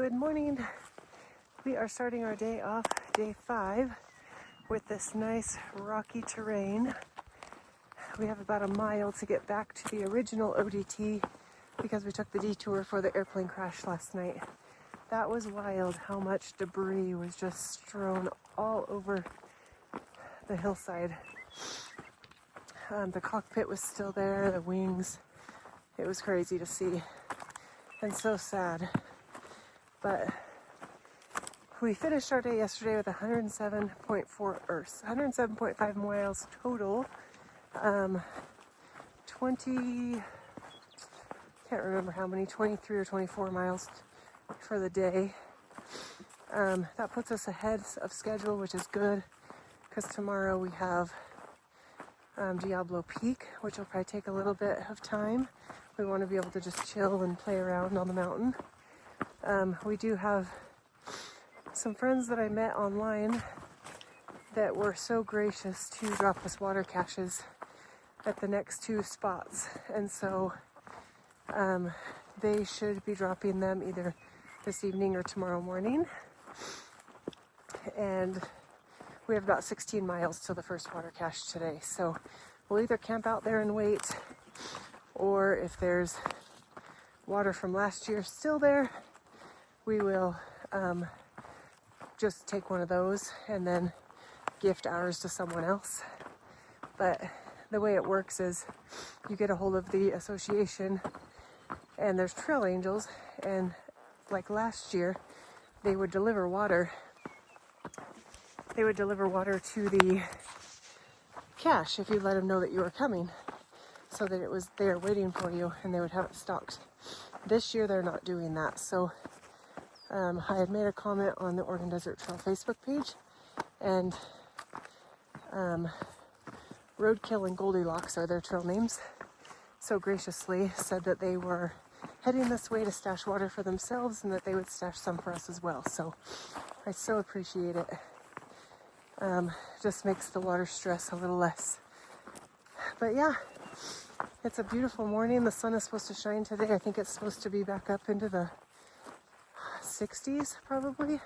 Good morning. We are starting our day off, day 5, with this nice rocky terrain. We have about a mile to get back to the original ODT because we took the detour for the airplane crash last night. That was wild how much debris was just strewn all over the hillside. The cockpit was still there, the wings. It was crazy to see and so sad. But we finished our day yesterday with 107.5 miles total. 20, can't remember how many, 23 or 24 miles for the day. That puts us ahead of schedule, which is good, because tomorrow we have Diablo Peak, which will probably take a little bit of time. We want to be able to just chill and play around on the mountain. We do have some friends that I met online that were so gracious to drop us water caches at the next 2 spots, and so they should be dropping them either this evening or tomorrow morning. And we have about 16 miles till the first water cache today, so we'll either camp out there and wait, or if there's water from last year still there, we will just take one of those and then gift ours to someone else. But the way it works is you get a hold of the association, and there's trail angels, and like last year they would deliver water to the cache if you let them know that you were coming, so that it was there waiting for you and they would have it stocked. This year they're not doing that, so I had made a comment on the Oregon Desert Trail Facebook page, and Roadkill and Goldilocks are their trail names, so graciously said that they were heading this way to stash water for themselves and that they would stash some for us as well. So I so appreciate it. Just makes the water stress a little less. But yeah, it's a beautiful morning. The sun is supposed to shine today. I think it's supposed to be back up into the 60s probably,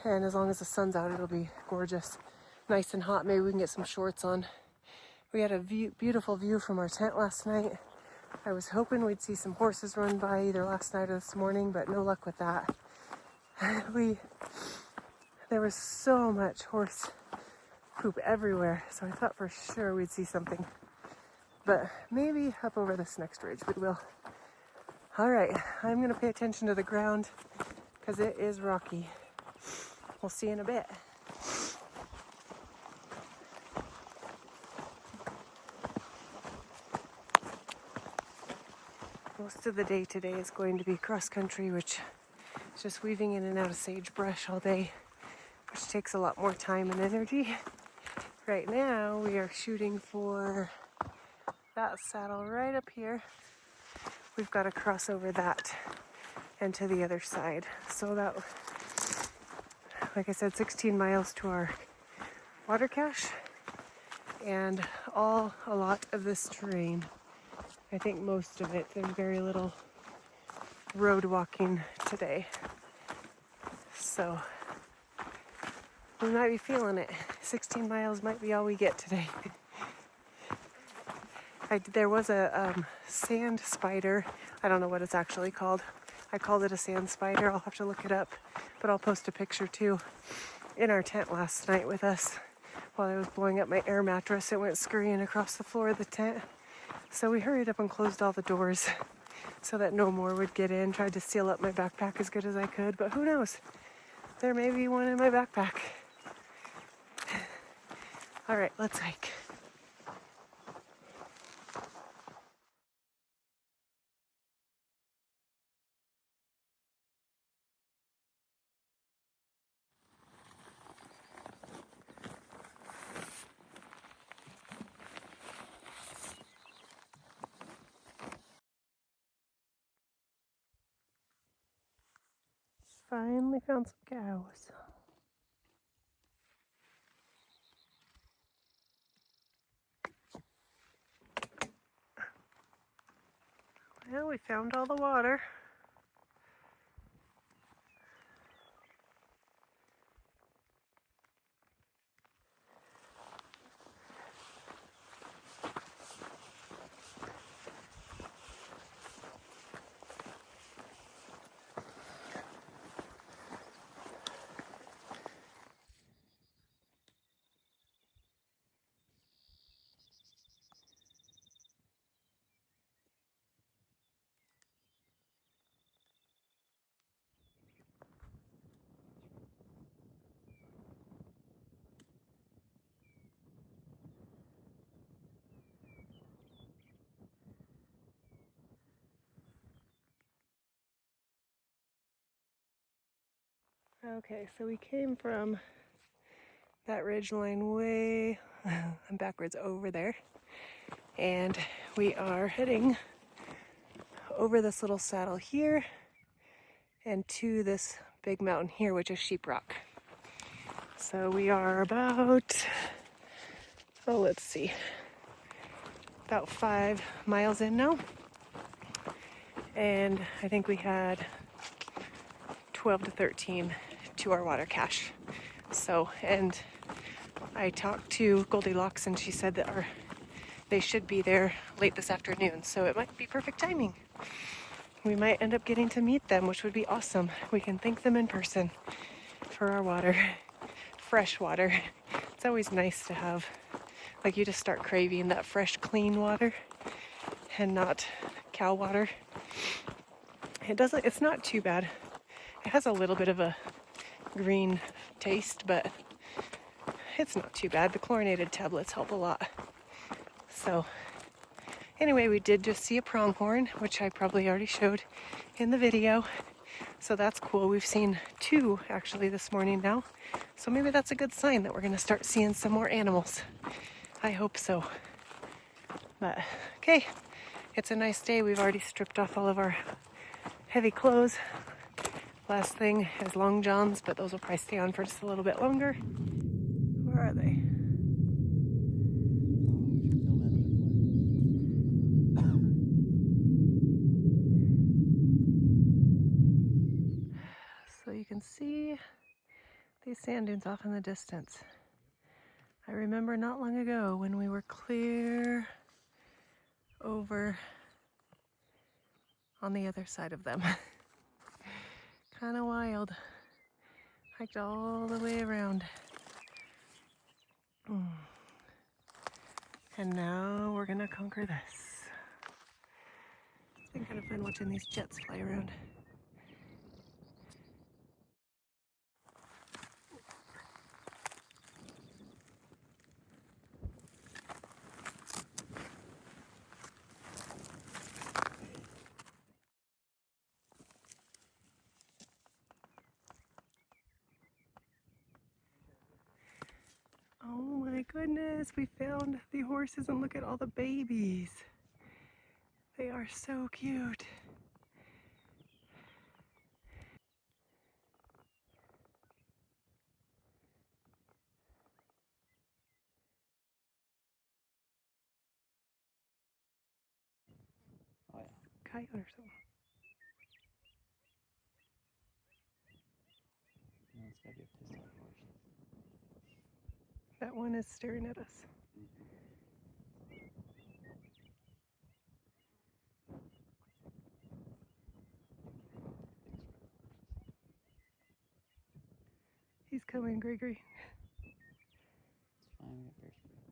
and as long as the sun's out, it'll be gorgeous, nice and hot. Maybe we can get some shorts on. We had a beautiful view from our tent last night. I was hoping we'd see some horses run by either last night or this morning, but no luck with that. There was so much horse poop everywhere, so I thought for sure we'd see something, but maybe up over this next ridge we will. All right, I'm going to pay attention to the ground because it is rocky. We'll see you in a bit. Most of the day today is going to be cross country, which is just weaving in and out of sagebrush all day, which takes a lot more time and energy. Right now we are shooting for that saddle right up here. We've got to cross over that and to the other side. So that, like I said, 16 miles to our water cache, and a lot of this terrain. I think most of it. There's very little road walking today. So we might be feeling it. 16 miles might be all we get today. There was a sand spider. I don't know what it's actually called. I called it a sand spider. I'll have to look it up, but I'll post a picture too. In our tent last night with us, while I was blowing up my air mattress, it went scurrying across the floor of the tent. So we hurried up and closed all the doors so that no more would get in. Tried to seal up my backpack as good as I could, but who knows? There may be one in my backpack. All right, let's hike. Finally found some cows. Well, we found all the water. Okay, so we came from that ridge line way, I'm backwards over there, and we are heading over this little saddle here and to this big mountain here, which is Sheeprock. So we are about, oh, let's see, about 5 miles in now. And I think we had 12 to 13 to our water cache. So, and I talked to Goldilocks and she said that they should be there late this afternoon. So it might be perfect timing. We might end up getting to meet them, which would be awesome. We can thank them in person for our water, fresh water. It's always nice to have, like, you just start craving that fresh, clean water and not cow water. It's not too bad. It has a little bit of a green taste, but it's not too bad. The chlorinated tablets help a lot. So anyway, we did just see a pronghorn, which I probably already showed in the video. So that's cool. We've seen 2 actually this morning now. So maybe that's a good sign that we're going to start seeing some more animals. I hope so. But okay, it's a nice day. We've already stripped off all of our heavy clothes. Last thing is long johns, but those will probably stay on for just a little bit longer. Where are they? So you can see these sand dunes off in the distance. I remember not long ago when we were clear over on the other side of them. Kind of wild. Hiked all the way around. And now we're gonna conquer this. It's been kind of fun watching these jets fly around. Oh my goodness, we found the horses and look at all the babies. They are so cute. Oh yeah. Coyote or something. No, it's gotta be a pissed off horse. That one is staring at us. He's coming, Gregory. It's fine, we got bear spray.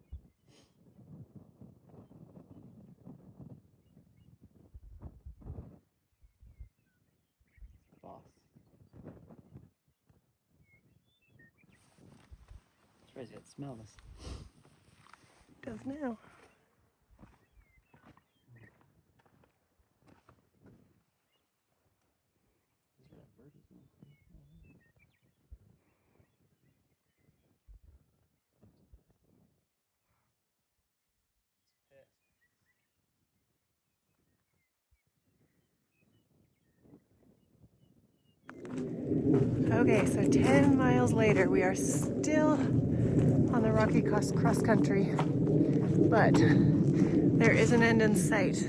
It's the boss. Surprised you had to smell this. Does now. These are that birdies, man. Okay, so 10 miles later, we are still on the rocky cross country, but there is an end in sight.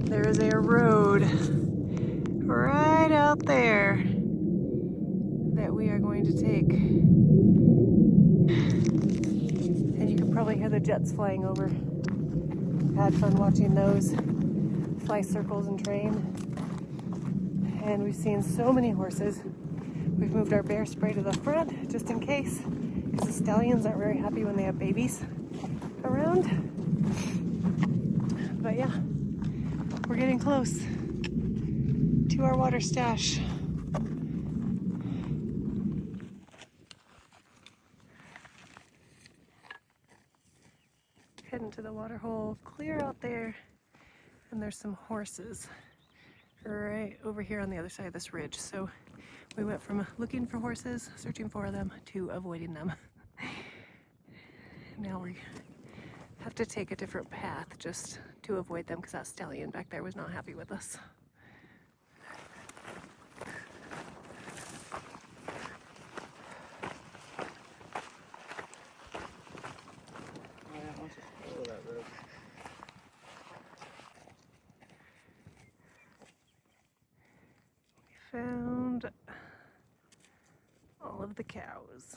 There is a road right out there that we are going to take. And you can probably hear the jets flying over. Had fun watching those fly circles and train. And we've seen so many horses. We've moved our bear spray to the front just in case, because the stallions aren't very happy when they have babies around. But yeah, we're getting close to our water stash. Heading to the water hole, clear out there, and there's some horses right over here on the other side of this ridge. So we went from looking for horses, searching for them, to avoiding them. Now we have to take a different path just to avoid them because that stallion back there was not happy with us. Found all of the cows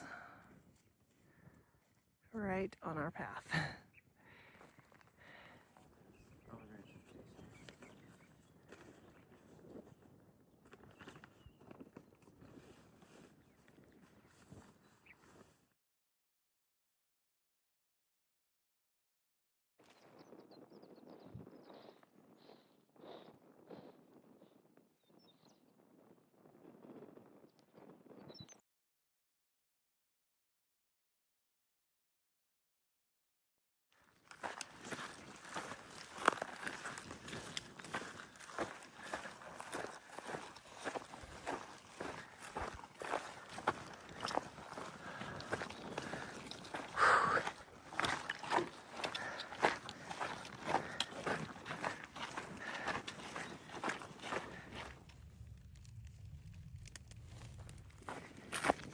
right on our path.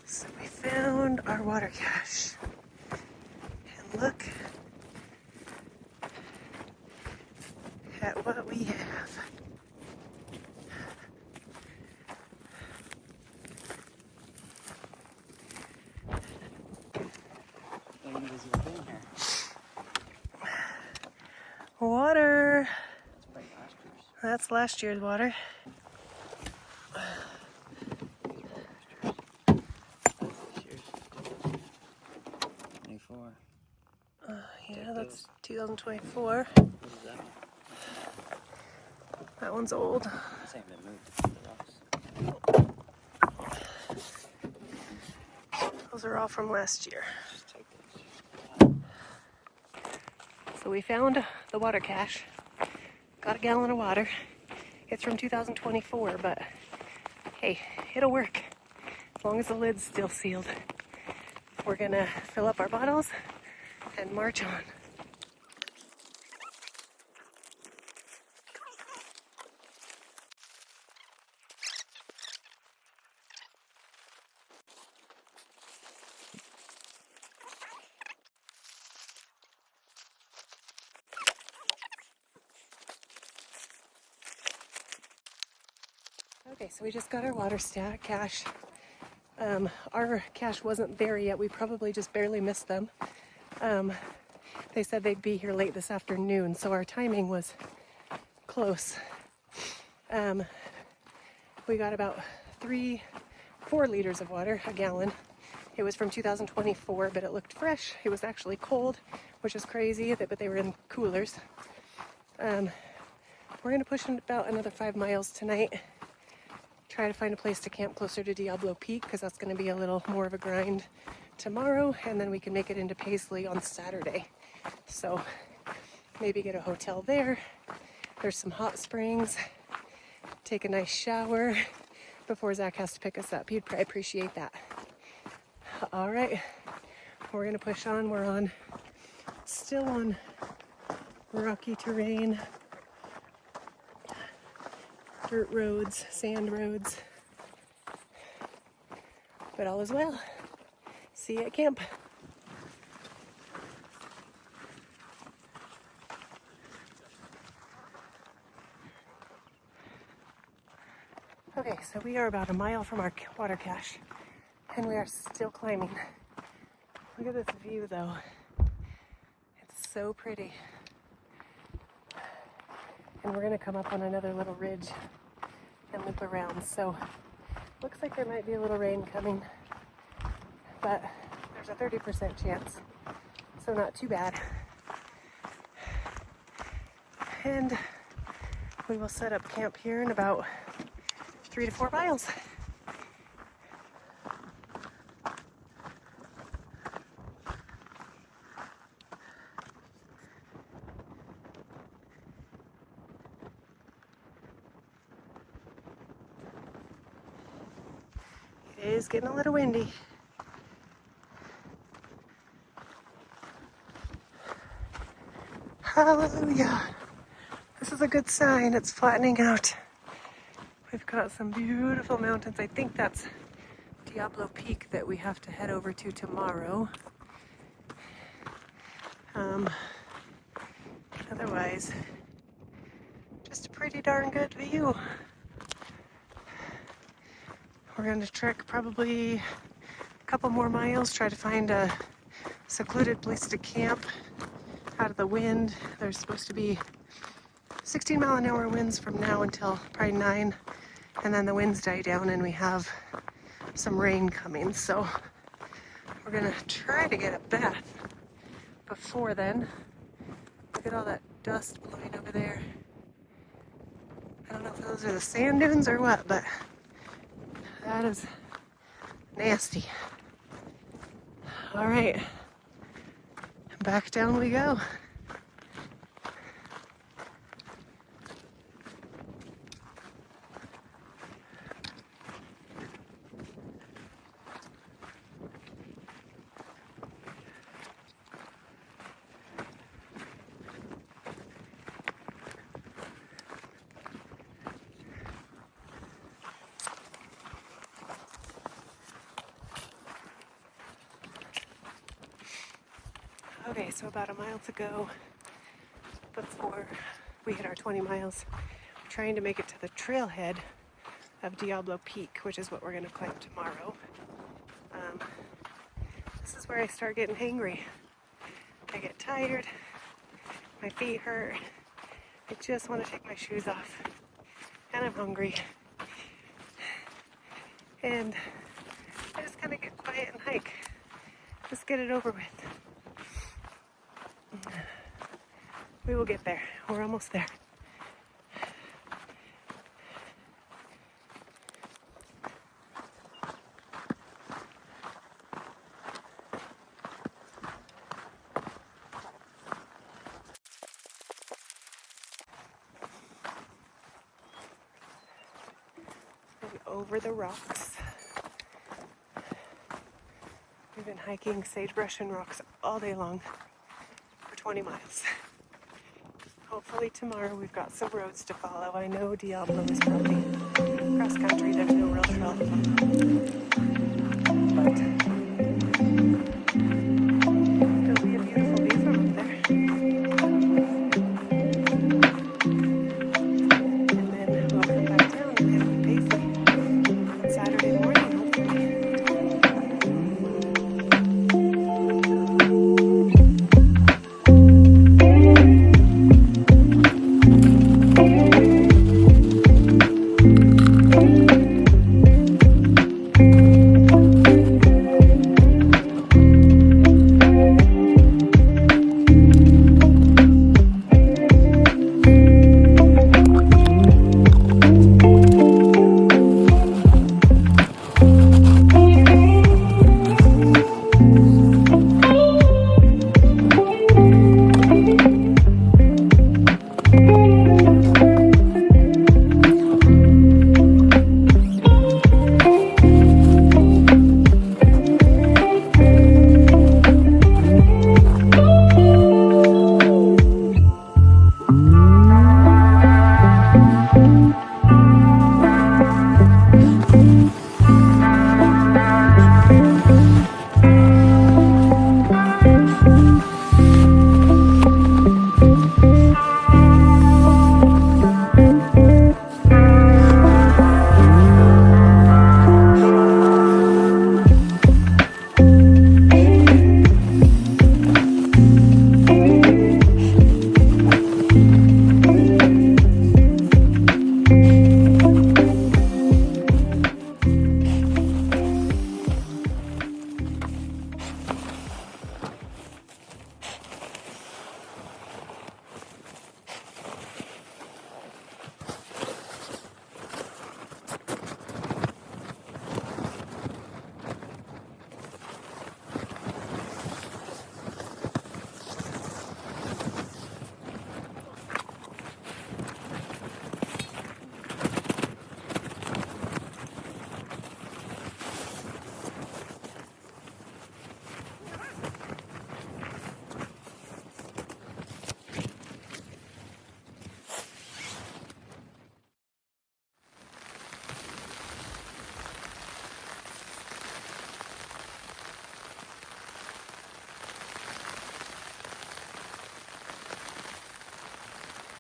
So we found our water cache. And look at what we have. Invisible thing here. Water. That's probably last year's. That's last year's water. That's this year's. 24. Yeah, that's 2024. What is that one? That one's old. This ain't been moved. The rocks. Those are all from last year. Just take those. So we found the water cache. Got a gallon of water. It's from 2024, but hey, it'll work as long as the lid's still sealed. We're gonna fill up our bottles and march on. Okay, so we just got our water cache. Our cache wasn't there yet. We probably just barely missed them. They said they'd be here late this afternoon, so our timing was close. We got about 4 liters of water, a gallon. It was from 2024, but it looked fresh. It was actually cold, which is crazy, but they were in coolers. We're gonna push in about another 5 miles tonight. Try to find a place to camp closer to Diablo Peak because that's going to be a little more of a grind tomorrow, and then we can make it into Paisley on Saturday. So maybe get a hotel there. There's some hot springs. Take a nice shower before Zach has to pick us up. He'd probably appreciate that. All right, we're going to push on. We're still on rocky terrain. Dirt roads, sand roads, but all is well. See you at camp. Okay, so we are about a mile from our water cache, and we are still climbing. Look at this view, though. It's so pretty. And we're gonna come up on another little ridge and loop around. So looks like there might be a little rain coming, but there's a 30% chance, so not too bad. And we will set up camp here in about 3 to 4 miles. It is getting a little windy. Hallelujah. This is a good sign. It's flattening out. We've got some beautiful mountains. I think that's Diablo Peak that we have to head over to tomorrow. Otherwise, just a pretty darn good view. We're going to trek probably a couple more miles, try to find a secluded place to camp out of the wind. There's supposed to be 16-mile-an-hour winds from now until probably 9, and then the winds die down and we have some rain coming. So we're going to try to get a bath before then. Look at all that dust blowing over there. I don't know if those are the sand dunes or what, but that is nasty. All right, back down we go. Okay, so about a mile to go before we hit our 20 miles. We're trying to make it to the trailhead of Diablo Peak, which is what we're going to climb tomorrow. This is where I start getting hangry. I get tired, my feet hurt, I just want to take my shoes off, and I'm hungry. And I just kind of get quiet and hike. Just get it over with. We will get there. We're almost there. And over the rocks. We've been hiking sagebrush and rocks all day long for 20 miles. Hopefully tomorrow we've got some roads to follow. I know Diablo is probably cross country. There's no real